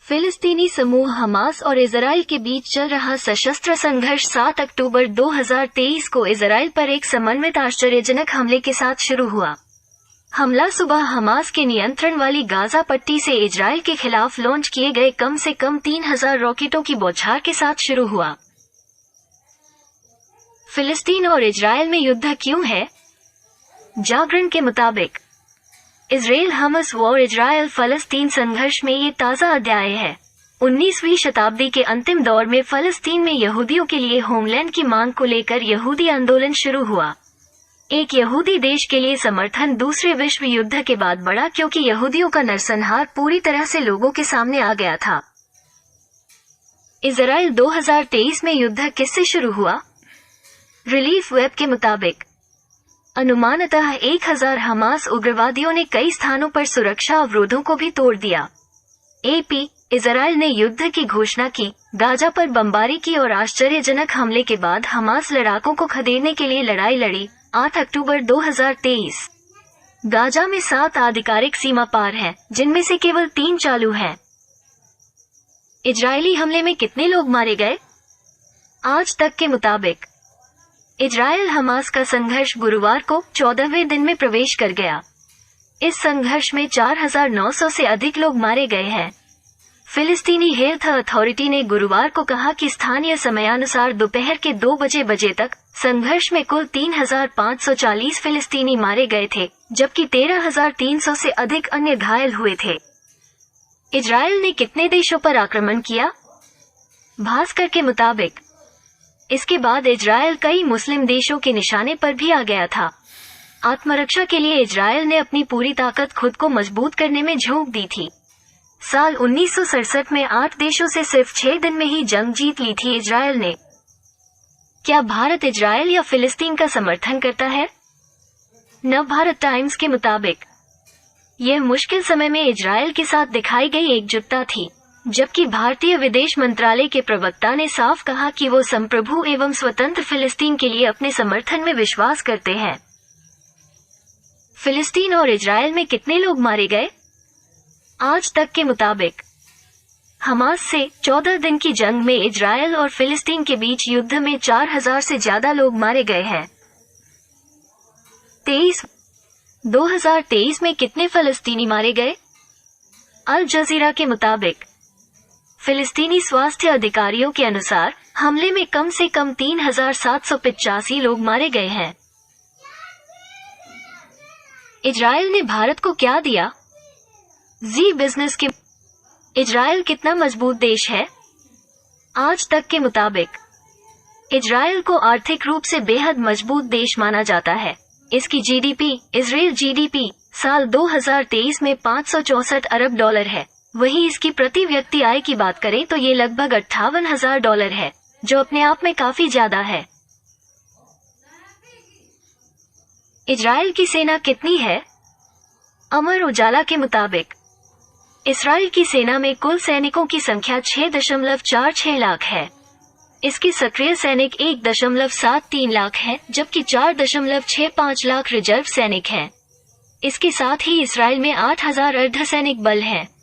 फिलिस्तीनी समूह हमास और इजराइल के बीच चल रहा सशस्त्र संघर्ष 7 अक्टूबर 2023 को इजराइल पर एक समन्वित आश्चर्यजनक हमले के साथ शुरू हुआ। हमला सुबह हमास के नियंत्रण वाली गाजा पट्टी से इजराइल के खिलाफ लॉन्च किए गए कम से कम 3000 रॉकेटों की बौछार के साथ शुरू हुआ। फिलिस्तीन और इजराइल में युद्ध क्यों है? जागरण के मुताबिक इजराइल हमस वॉर इजराइल फलस्तीन संघर्ष में ये ताज़ा अध्याय है। 19वीं शताब्दी के अंतिम दौर में फलस्तीन में यहूदियों के लिए होमलैंड की मांग को लेकर यहूदी आंदोलन शुरू हुआ। एक यहूदी देश के लिए समर्थन दूसरे विश्व युद्ध के बाद बढ़ा क्योंकि यहूदियों का नरसंहार पूरी तरह से लोगों के सामने आ गया था। इजराइल 2023 में युद्ध किससे शुरू हुआ? रिलीफ वेब के मुताबिक अनुमानतः 1000 हमास उग्रवादियों ने कई स्थानों पर सुरक्षा अवरोधों को भी तोड़ दिया। AP इजराइल ने युद्ध की घोषणा की, गाजा पर बमबारी की और आश्चर्यजनक हमले के बाद हमास लड़ाकों को खदेड़ने के लिए लड़ाई लड़ी। 8 अक्टूबर 2023 गाजा में 7 आधिकारिक सीमा पार हैं, जिनमें से केवल 3 चालू हैं। इजरायली हमले में कितने लोग मारे गए? आज तक के मुताबिक इजराइल हमास का संघर्ष गुरुवार को 14वें दिन में प्रवेश कर गया। इस संघर्ष में 4900 से अधिक लोग मारे गए हैं। फिलिस्तीनी हेल्थ अथॉरिटी ने गुरुवार को कहा कि स्थानीय समयानुसार दोपहर के 2 बजे तक संघर्ष में कुल 3540 फिलिस्तीनी मारे गए थे, जबकि 13300 से अधिक अन्य घायल हुए थे। इजराइल ने कितने देशों पर आक्रमण किया? भास्कर के मुताबिक इसके बाद इजराइल कई मुस्लिम देशों के निशाने पर भी आ गया था। आत्मरक्षा के लिए इजराइल ने अपनी पूरी ताकत खुद को मजबूत करने में झोंक दी थी। साल 1967 में 8 देशों से सिर्फ 6 दिन में ही जंग जीत ली थी इजराइल ने। क्या भारत इजराइल या फिलिस्तीन का समर्थन करता है? नवभारत टाइम्स के मुताबिक यह मुश्किल समय में इजराइल के साथ दिखाई गई एकजुटता थी, जबकि भारतीय विदेश मंत्रालय के प्रवक्ता ने साफ कहा कि वो संप्रभु एवं स्वतंत्र फिलिस्तीन के लिए अपने समर्थन में विश्वास करते हैं। फिलिस्तीन और इजराइल में कितने लोग मारे गए? आज तक के मुताबिक हमास से 14 दिन की जंग में इजराइल और फिलिस्तीन के बीच युद्ध में 4000 से ज्यादा लोग मारे गए हैं। 2023 में कितने फलस्तीनी मारे गए? अल जजीरा के मुताबिक फिलिस्तीनी स्वास्थ्य अधिकारियों के अनुसार हमले में कम से कम 3785 लोग मारे गए हैं। इजराइल ने भारत को क्या दिया? जी बिजनेस के इजराइल कितना मजबूत देश है? आज तक के मुताबिक इजराइल को आर्थिक रूप से बेहद मजबूत देश माना जाता है। इसकी इजराइल जीडीपी साल 2023 में $564 अरब है। वहीं इसकी प्रति व्यक्ति आय की बात करें तो ये लगभग $58,000 है, जो अपने आप में काफी ज्यादा है। इजराइल की सेना कितनी है? अमर उजाला के मुताबिक इजराइल की सेना में कुल सैनिकों की संख्या 6.46 लाख है। इसके सक्रिय सैनिक 1.73 लाख हैं, जबकि 4.65 लाख रिजर्व सैनिक हैं। इसके साथ ही इजराइल में 8000 अर्धसैनिक बल हैं।